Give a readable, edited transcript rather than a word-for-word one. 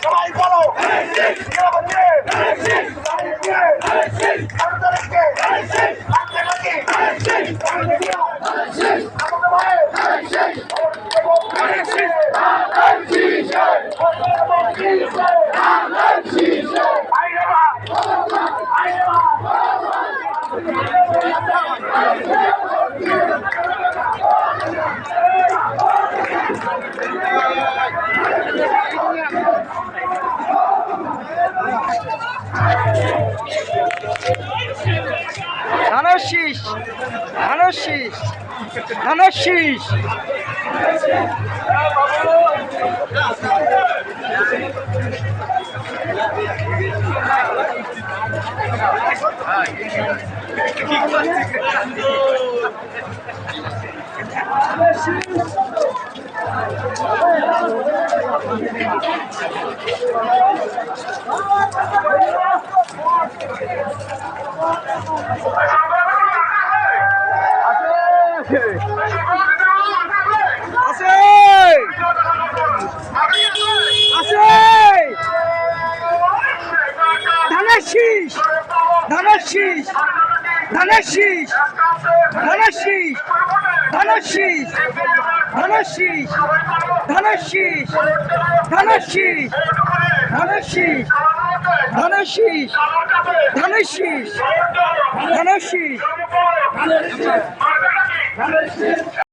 সবাই বলো ধানের শীষ ধানের শীষ ধানের শীষ ধানের শীষ ধানের শীষ ধানের শীষ ধানের শীষ ধানের শীষ ধানের শীষ ধানের শীষ ধানের শীষ ধানের শীষ ধানের শীষ ধানের শীষ ধানের শীষ